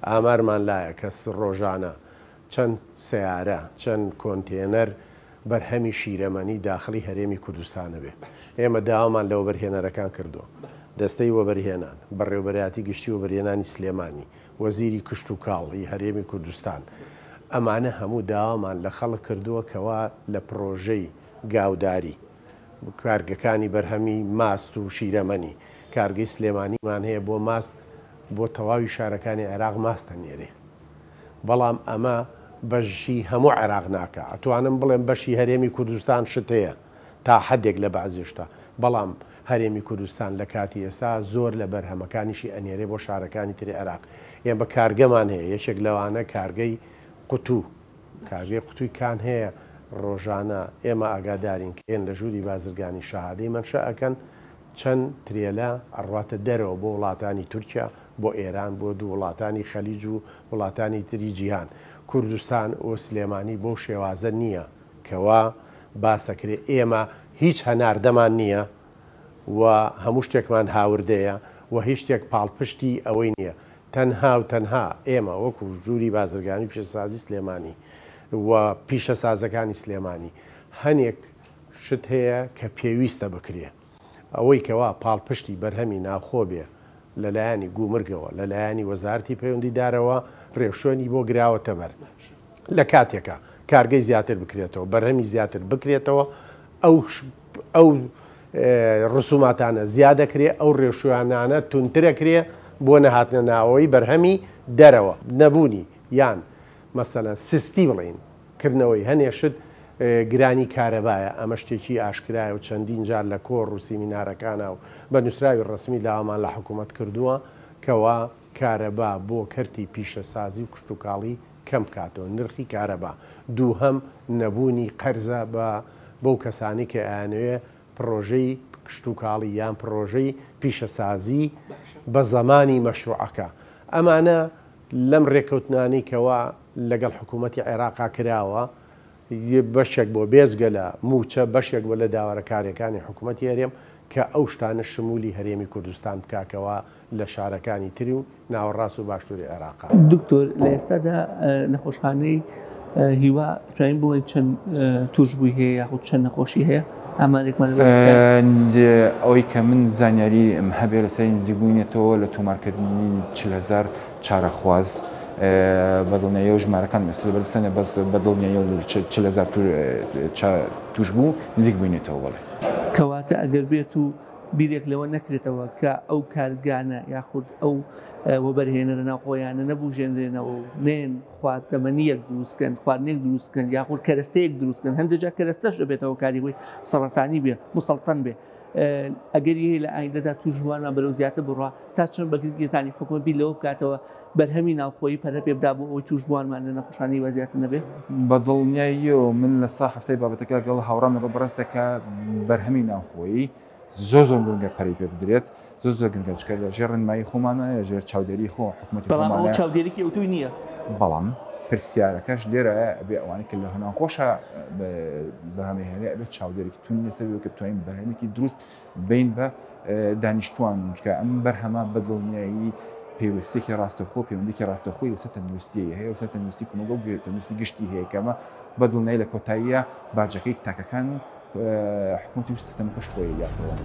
ئامارمان لایە کە ڕۆژانە چەند سیارە چەند کۆنتێنەر بەرهەمی شیرەمەنی داخلی هەرێمی کوردستانە بێ ئێمە داوامان لەوە بەرهێنەرەکان کردووە دەستەی وەبەرهێنان بەڕێوەبەرایەتی گشتی وەبەرهێنانی سلێمانی وەزیری کشت و کاڵی هەرێمی کوردستان ئەمانە هەموو داوامان لە خەڵک کردووە کەوا لە پرۆژەی گاوداری کارگەکانی بەرهەمی ماست و شیرەمەنی کارگەی سلێمانیمان هەیە بۆ ماست بۆ تەواوی شارەکانی عێراق ماستە نێرێ بەڵام ئەمە بەشی هەموو عێراق ناکە ئەتوانم بڵێم بەشی هەرێمی کوردستان شت هەیە تا حدێک لە بەعزیشتا بەڵام هەرێمی کوردستان لە کاتی ئێستا زۆر لە بەرهەمەکانیشی ئەنێرێ بۆ شارەکانی تری عێراق ئێمە بە کارگەمان هەیە یەکێک لەوانە کارگەی قوتوو کارگەی قوتووی کان هەیە ڕۆژانە ئێمە ئاگادارین کێن لە ژووری بازرگانی شەهادەی مەنشە ئەکەن چەند ترێلە ئەڕاتە دەرەوە بۆ وڵاتانی تورکیا بۆ ئێران بۆ دوو وڵاتانی خەلیج و وڵاتانی تری جیهان کوردستان و سلێمانی بۆ شێوازە نییە کەوا باسەکرێ ئێمە هیچ هەناردەمان نییە و هەموو شتێکمان هاوردەیە و هیچ شتێک پاڵپشتی ئەوەی نییە تەنها و تەنها ئێمە وەکو ژووری بازرگانی پیشەسازی سلێمانی و پیشەسازەکانی سلێمانی هەنێک شت هەیە کە پێویستە بکرێ ئەوەی کەوا پاڵپشتی بەرهەمی ناوخۆ بێ لەلایەنی گومرگەوە لەلایەنی وەزارەتی پەیوەندیدارەوە ڕێوشێنی بۆ گراوەتە بەر لە کاتێکە کارگەی زیاتر بکرێتەوە بەرهەمی زیاتر بکرێتەوە ئەو ڕسوماتانە زیادەکرێ ئەو ڕێوشوانانە تونترەکرێ بۆ نەهاتنە ناوەوەی بەرهەمی دەرەوە نەبوونی یان مەسەلەن سستی بڵین کردنەوەی هەنێشت گرانی کارەبایە ئەمە شتێکی ئاشکرایە و چەندین جار لە کۆڕ و سیمینارەکانە و بە نووسراوی ڕسمی لاوامان لە حکوومەت کردووە کەوا کارەبا بۆ کەرتی پیشەسازی و کشت و کاڵی کەم کاتەوە نرخی کارەبا دووهەم نەبوونی قەرزە بەو کەسانی کە ئەیانوێ پرۆژەی کشت و کاڵی یان پرۆژەی پیشەسازی بە زەمانی مەشروعەکە ئەمانە لەم ڕێکەوتنانی کەوا لەگەڵ حکوومەتی عێراقا کراوە بەشێک بۆ بێزگە لە موچە بەشێک بۆ لە داوەرەکاریەکانی حکوومەتی هەرێم کە ئەو شتانە شمولی هەرێمی کوردستان بکاکەوە لە شارەکانی تری و ناوەڕاست و باشووری عێراقا دکتۆر لە ئێستادا نەخۆشخانەی هیوا توانین بڵێن چەند توشبووی هەیە یاخود چەند نەخۆشی هەیە ئەوەی کە من زانیاری هەبێ لەسەر نزیکبوونێتەوە لە تۆمارکردنی 40,000 چارەخواز بەدڵنیایی و ژمارەکان مەسڵ بەدەستانە بەس بەدڵنیایی 40,000 توش بوو نزیک بووینێتەوە بڵێ کەواتە ئەگەر بێت و بیرێک لەوە نەکرێتەوە کە ئەو کارگانە یاخود ئەو وەبەرهێنەرە ناوخۆیانە نەبوژێنرێنەوە و نێن خواردەمەنیەک دروستکەن خواردنێک دروستکەن یاخود کەرەستەیەک دروستکەن هەندێک جا کەرەستەش دەبێتەوە کاری بۆی سەرەتانی بێ مسەڵتەن بێ ئەگەری لە ئایندەدا توژوانە بەرەو زیاتر بڕوا تا چەند بەگرێتانی حکومەت بیر لەوە بکاتەوە بەرهەمی ناوخۆیی پەرە پێ بدابوو ئەوەی توژبوانمان لە نەخۆشخانەی وەزیاتر نەبێت بە دڵنیایی و من لە سا هەفتەی بابەتەکە گەڵ هاوڕام لەگەڵ بەڕاستەکە بەرهەمی ناوخۆیی زۆر گرنگە پەری پێ بدرێت زۆر گرنگە چکە لە ژێر ڕێنمایی خۆمانە لە ژێر چاودێری خۆ حکومەتی بەڵام ئەو چاودێریی ئەوتوی نییە بەڵام پرسیارەکەش لێرە ئەبێ ئەوانە کە لە هەناخۆشە بەهەمێ هێنێ ئەبێت چاودێرێکی تون لەسەر کە بتوانین بەرهەمێکی دروست بین بە دانیشتوان چکە ئەم بەرهەمە بە دڵنیایی پێویستێکی ڕاستەخۆ پەیوەندێکی ڕاستەخۆی لەسەر تەندروستی هەیە وسەر تەندروستی کۆمەڵگە و تەندروستی گشتی هەیە کەمە بە دڵنیایی لە کۆتاییە باجەکەی تاکەکان و حکومەتی و سیستەمەکەش خۆی یاتەوە.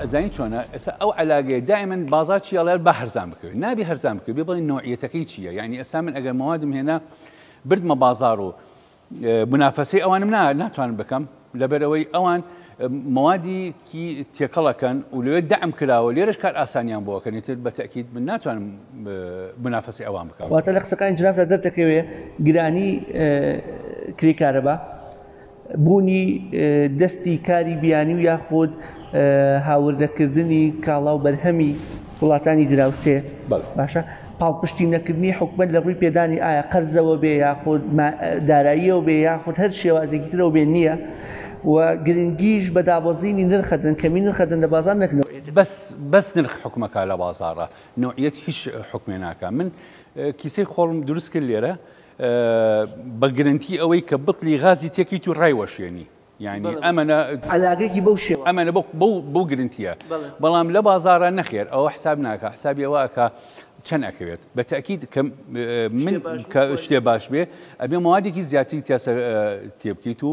ئەزانی چۆنە ئێستا ئەو علاگەیە دائما بازار چیاڵێر بە هەرزان بکەوێت نابی هەرزان بکەوێت بێ بڵین نوعیەتەکەی چییە یعنی ئێستا من ئەگەر مەوادم هێنا بردمە بازار و منافەسەی ئەوانم ناتوانم بکەم لەبەرەوەی ئەوان موادێکی تێکەڵەکەن و لەوێ دەعم کراوە لێرەش کار ئاسانیان بۆکەنێتتر بە تەکید من ناتوانم منافەسی ئەوان بکەم. واتە لە قسەکانی جنابتە دەردەکەوێ گرانی کرێکارەبە بوونی دەستی کاری بیانی و یاخود هاوردەکردنی کاڵا و بەرهەمی وڵاتانی دراوسێ باشە پاڵپشتی نەکردنی حکومەت لە ڕووی پێدانی ئایا قەرزەوە بێ یاخود داراییەوە بێ یاخود هەر شێوازێکی ترەوە بێ نییە و گرنگیش بە دابەزینی نرخەدن کەمی نرخەدن لە بازار نەکەنەوە بەس نرخ حکومەکە لە بازارە نوعیەت هیچ حکومێ ناکە من کیسەی خۆڵم دروست کرد لێرە بە گرنتی ئەوەی کە بڵی غازی تێکی و ڕایوەشێنی یعنی ئەمەە علاگەیەکی بەو شێوە ئەمەە بەو گرنتیە بەڵام لە بازارە نەخێر ئەوە حساب ناکە حسابیەوەکە چەند ئەکەوێت بە تاکید من کە شتێ باش بێ ئەبێ موادێکی زیاتری تیاسە تێبکەیت و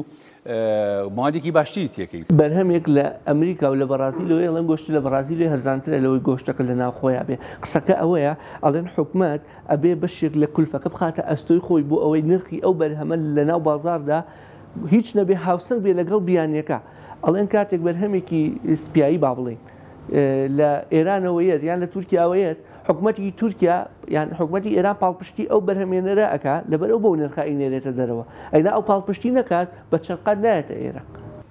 موادێکی باشتری تێکەیت. بەرهەمێک لە ئەمریکا و لە بەرازیلەوەی ئەڵێن گۆشتی لە بەرازیلێ هەرزانترە لەوەی گۆشتەکە لە ناوخۆیان بێ قسەکە ئەوەیە ئەڵێن حکومەت ئەبێ بەشێک لە کولفەکە بخاتە ئەستۆی خۆی بۆ ئەوەی نرخی ئەو بەرهەمە لە ناو بازاردا هیچ نەبێ هاوسنگ بێ لەگەڵ بیانیەکە ئەڵێن کاتێک بەرهەمێکی سپیایی با بڵێن لە ئێرانەوەیەت یان لە تورکیاوەیەت حکومەتی تورکیا یان حکومەتی ئێران پاڵپشتی ئەو بەرهەمێنەرە ئەکا لەبەر ئەو بۆ نرخی نێرێتە دەرەوە ئەیدا ئەو پاڵپشتی نەکات بە چەند قەت نایەتە ئێرە.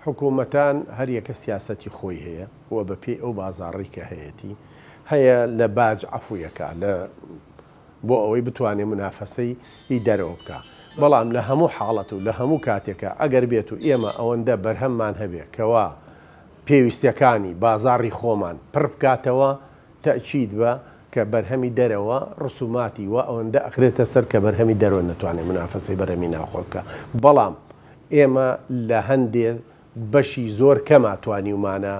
حکوومەتان هەر یەکە سیاسەتی خۆی هەیە و بە پێی ئەو بازاڕی کە هەیەی هەیە لە باج عفویەکە بۆ ئەوەی بتوانێت منافەسەی دەرەوە بکە. بەڵام لە هەموو حاڵەت و لە هەموو کاتێکە ئەگەر بێت و ئێمە ئەوەندە بەرهەممان هەبێ کەوا پێویستەکانی بازاڕی خۆمان پڕ بکاتەوە تەکید بە کە بەرهەمی دەرەوە ڕسوماتی و ئەوەندە ئەخرێتە سەر کە بەرهەمی دەرەوە نەتوانێت منافەسەی بەرهەمی ناوخۆکە. بەڵام ئێمە لە هەندێک بەشی زۆر کەما توانیمانە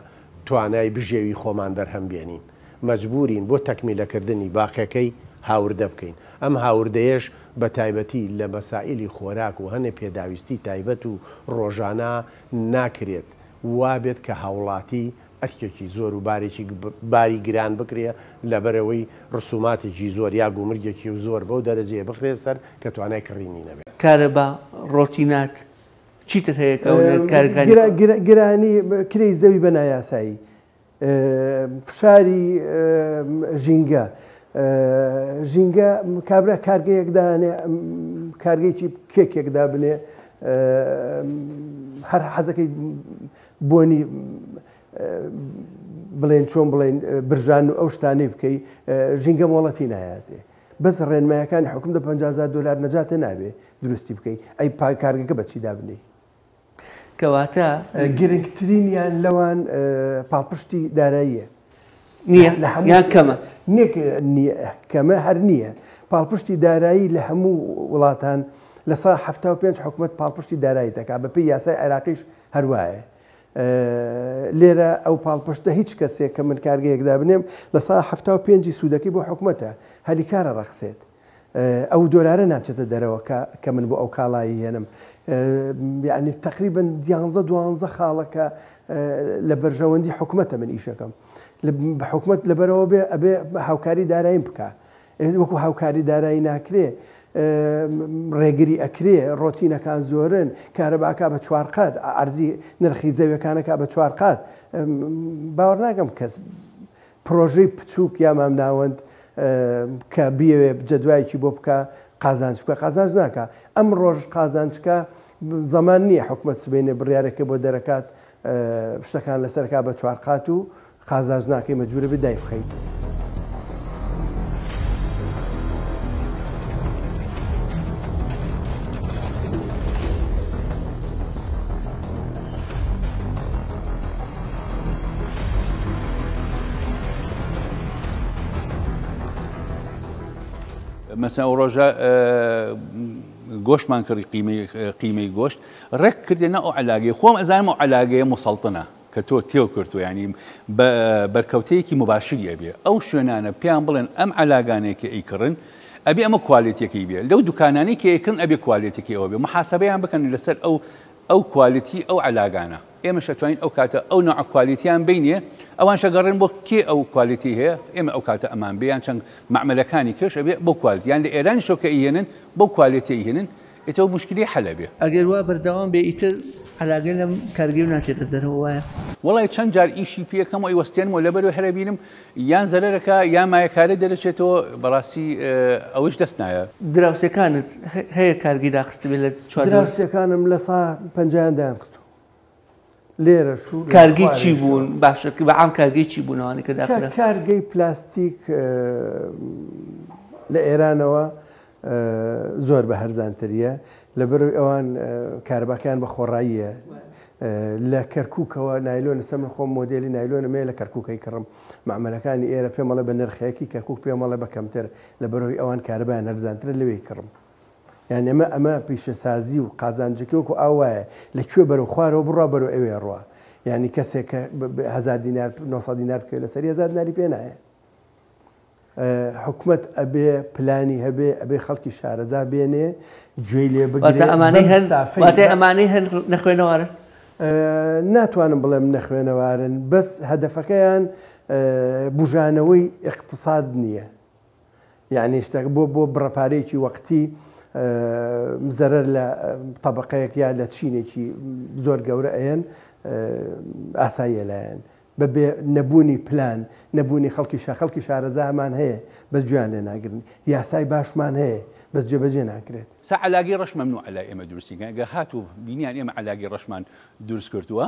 توانای بژێوی خۆمان دەرهەم بێنین مەجبورین بۆ تەکمیلەکردنی باقیەکەی هاوردە بکەین. ئەم هاوردەیەش بە تایبەتی لە مەسائلی خۆراک و هەنێ پێداویستی تایبەت و ڕۆژانە ناکرێت وابێت کە هاوڵاتی ئەرکێکی زۆر و باری گران بکرێ لەبەرەوەی ڕسوماتێکی زۆر یا گومرگێکی و زۆر بەو دەرەجەیە بخرێت سەر کە توانای کڕینی نەبێت. کارەبا ڕۆتینات چیتر هەیە کارەکانی گرانی کرێی زەوی بە نایاسایی فشاری ژینگە ژینگە کابرا کارگەیەکدانێ کارگەیکی کێکێکدا بنێ هەر حەزەکەی بۆنی بڵێن چۆن بڵێن برژان و ئەو شتانەی بکەی ژینگە مۆڵەتی نایاتێ بەس ڕێنمایەکانی حکوم دە $50,000 نەجاتە نابێ دروستی بکەی ئەی کارگەکە بەچی دابنی کەواتە گرنگترینیان لەوان پاڵپشتی داراییە نییە یان کەمە کەمە هەر نییە پاڵپشتی دارایی لە هەموو وڵاتان لە سا 75 حکومت پاڵپشتی دارایی دەکات بە پێی یاسای عێراقیش هەروایە لێرە ئەو پاڵپشتە هیچ کەسێک کە من کارگەیەکدا بنێم لە سا 75 سوودەکەی بۆ حکومەتە هەلی کارە ڕەخسێت ئەو دۆلارە ناچێتە دەرەوە کە من بۆ ئەو کاڵایی هێنم یعنی تقریبا 11-12 خاڵەکە لە بەرژەوەندی حکومەتە من ئیشەکەم بە حکومت لەبەرەوە بێ ئەبێ هاوکاری داراییم بکە وەکو هاوکاری دارایی ناکرێ ڕێگری ئەکرێ ڕۆتینەکان زۆرن کارەباکە بە 4 قات ئەرزی نرخی جەویەکانەکە بە 4 قات باوەڕ ناکەم کەس پرۆژەی بچووک یا مامناوەند کە بیاوێ جەدوایەکی بۆ بکە قازانج بکە قازانج ناکە ئەم ڕۆژ قازانجکە زەمان نییە حکومت سبێنێ بڕیارێکە بۆ دەرەکات شتەکان لەسەرکا بە چوارقات و قازانج ناکەی مەجبورە بێ دای بخەیت. مثلا ئەو ڕۆژە گۆشتمان کردی قیمەی گۆشت ڕێک کردێنە ئەو علاگەی خۆم ئەزانم ئەو علاگەیە مسەڵتنە کە تۆ تێو کردو ینی بەرکەوتەیەکی مباشری ئەبێ ئەو شوێنانە پێیان بڵێن ئەم علاگانێکی ئەیکردن ئەبێ ئەمە کووالیتیەکەی بێ لەو دوکانانی کە ئەیکردن ئەبێ کووالیتێکی ئەوە بێ محاسبەیان بکەن لەسەر ئەو کووالیتی ئەو علاگانە ئێمە شەتوانین ئەو کاتە ئەو نوع کووالیتیان بینێ ئەوان شەگەڕێن بۆ کێ ئەو کووالیتی هەیە ئێمە ئەو کاتە ئەمان بیان چەند معمەلەکانی کەش ئەبێ بۆ کووالیتیان لە ئێرانی شەوکە ئیهێنن بۆ کووالیتی ئیهێنن ئێتەوە مشکلی حەلە بێ ئەگەر وا بەردەوام بێ ئیتر علاگەی لەم کارگەی و ناچێتە دەرەوە وایە وڵی چەند جار ئیشی پێکەم ئەوی وەستێنمەوە لەبەرەوە هەرە بینم یان زەرەرەکە یان مایەکارە دەرەچێتەوە بەڕاستی ئەوش دەست نایە دراوسەکانت هەیە کارگی داخست بێت لە دراوسەکانم لە سا 50 دایانخست لێرە کارگی چی بوون باشە بە عام کارگەی چی بوونەوانی کە داخرا کارگەی پلاستیک لە ئێرانەوە زۆر بە هەرزانتریە لەبەرەوەی ئەوان کارباکان بە خۆڕاییە لە کەرکووکەوە نایلۆنە سەمن خۆم مۆدلی نایلۆنە مێ لە کەرکووکەی کڕم معمەلەکانی ئێرە پێمەڵە بە نرخەیەکی کەرکووک پێمەڵە بە کەمتر لەبەرەوەی ئەوان کاربایان هەرزانترە لەوەی کڕم یعنی ئەمە پیشەسازی و قازانجەکە وەکو ئاوایە لەکوێ بەرەو خوارەوە بڕوا بەرەو ئەوێ ڕوا یعنی کەسێک کە 1000 دینار 900 دینار بکەوێت لەسەر 1000 دیناری پێ نایە حکومت ئەبێ پلانی هەبێ ئەبێ خەڵکی شارەزا بێنێ گوێی لێ بگرێت ئەمانەی هەن نەخوێنەوارن ناتوانم بڵێم نەخوێنەوارن بەس هەدەفەکەیان بژانەوەی اقتصاد نییە یعنی شتێک بۆ بڕەپارەیەکی وەقتی زەرەر لە طبقەیەک یا لە چینێکی زۆر گەورە ئەیەن ئاساییە لایەن بەبێ نەبوونی پلان نەبوونی خەڵکی شارەزا هەمان هەیە بەس گویان لێ ناگرن یاسای باشمان هەیە بەس جێبەجێ ناکرێت سا علاگی ڕەش مەمنوع عەلای ئێمە دروستیکە ئەگە هاتوو بینیان ئێمە علاگی ڕەشمان دروست کردووە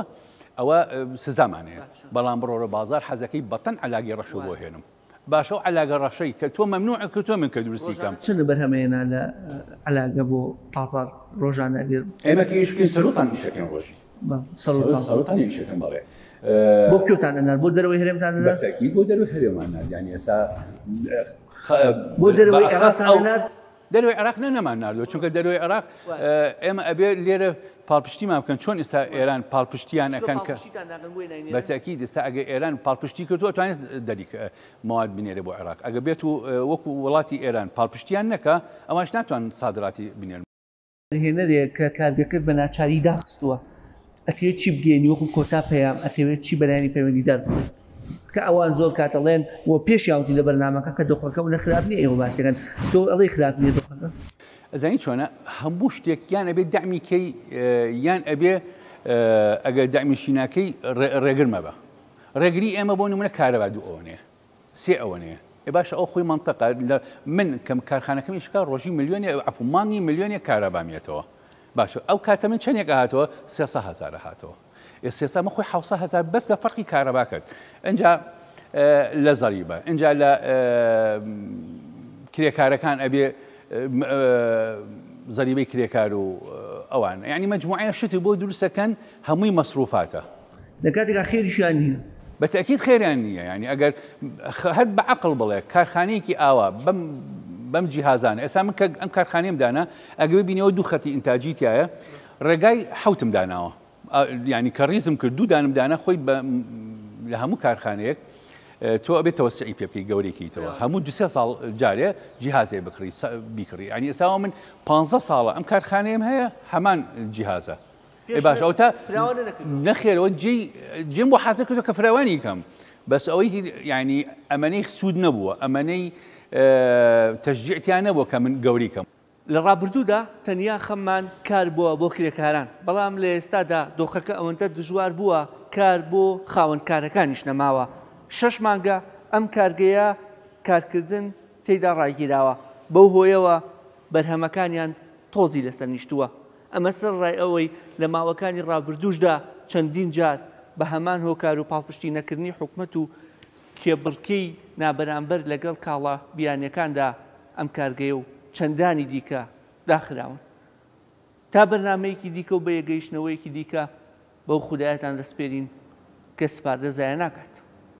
ئەوە سزامان هەیە بەڵام بڕۆرە بازار حەزەکەی بەتەن علاگی ڕەش بۆ هێنم باشە و علاگە ڕەشەی کە تۆ مەمنوع کردووە من کە دروستیکەم چ بەرهەمێنە لە علاگە بۆ پازار ڕۆژانە ئێمە کەیشکین سەرۆتان ئیشەکەن ڕۆژی سەرۆتان ئیشەکەن بەڵێ بۆ کوێتان دەنات بۆ دەرەوەی هەرێمتان دەدات بەتەکید بۆ دەروی هەرێمان نات یعنی ئێستا بۆ دەرەوەی عێراق نات دەروی عێراق نەمان ناردووە چونکە دەروی عێراق ئێمە ئەبێ لێرە پاڵپشتیمان بکەن چۆن ئێستا ئێران پاڵپشتیان ئەەکەن کە بەتەکید ئێستا ئەگە ئێران پاڵپشتی کردووە توانێت دەریک مواد بنێرە بۆ عێراق ئەگە بێت و وەکو وڵاتی ئێران پاڵپشتیان نەکە ئەوانش ناتوان سادراتی بنێن هێنەرێک کە کارگەکرد بە ناچاری داخستووە ئەتەوێت چی بگەێنی وەکو کۆتا پەیام ئەتەوێت چی بەلایانی پەیوەندیدار بکەیت کە ئەوان زۆر کاتەڵێن بۆ پێش یاوتی لە بەرنامەکە کە دۆخەکە و نەخراپ نیە ئێوە باسیەکەن تۆ ئەڵێ خراپ نیە دۆخەکە ئەزانی چۆنە هەموو شتێک یان ئەبێ دامیکەی یان ئەبێ ئەگەر دامیشی ناکەی ڕێگر مەبە ڕێگری ئێمە بۆ نمونە کارەبا دوو ئەوەنەیە سێ ئەوەنەیە باشە ئەو خۆی منتەقە من کەم کارخانەکەمی شکا ڕۆژی ملیۆنی عەفو مانگی ملیۆنی کارەبامێتەوە باشە ئەو کاتە من چەندێک هاتەوە 300,000 هاتەوە ئێستا مە خۆی 700,000 بەس لە فەرقی کارەبا کرد اینجا لە زەریبە اینجا لە کرێکارەکان ئەبێ زەریبەی کرێکار و ئەوان یعنی مەجموعەیە شتی بۆ دروستەکەن هەمووی مەسروفاتە لە کاتێکا خێریشیان نییە بەتەکید خێریان نییە یعنی ئەگەر هەر بە عەقڵ بڵێ کارخانەیەکی ئاوا بەم جیهازانە ئێستا من کە ئەم کارخانەیەم دانا ئەگە ببینەوە دوو خەتی ئینتاجی تایە ڕێگای حوتم داناوە یعنی کە ڕیزم کرد دوو دانم دانا خۆی لە هەموو کارخانەیەک تۆ ئەبێت تەوەسعی پێ بکەی گەورەیەکیتەوە هەموو 2 ساڵ جارێ جیهازێ بیکڕی ینی ئێستا من 15 ساڵە ئەم کارخانەیەم هەیە هەمان جیهازە باش ئەو تا نەخێرەوە جێم بۆ حازە کردو کە فراوانی کەم بەس ئەوەی یعنی ئەمەنەی سوود نەبووە ئەمەنەی تەشجیعتیان نەبووە کە من گەوری کەم لە ڕابردوودا تەنیا خەممان کار بووە بۆ کرێکاران بەڵام لە ئێستادا دۆخەکە ئەوەندە دژوار بووە کار بۆ خاوەنکارەکانیش نەماوە 6 مانگە ئەم کارگەیە کارکردن تێیدا ڕایگیراوە بەو هۆیەوە بەرهەمەکانیان تۆزی لەسەر نیشتووە ئەمە سەر ڕای ئەوەی لە ماوەکانی ڕابردووشدا چەندین جار بە هەمان هۆکار و پاڵپشتی نەکردنی حکومەت و کێبڕکەی نابەرامبەر لەگەڵ کاڵە بیانیەکاندا ئەم کارگەیە و چەندانی دیکە داخراون تا بەرنمەیەکی دیکە و بە یەگەیشتنەوەیەکی دیکە بەو خودایەتان دەسپێرین کە سپاردە زایە ناکات.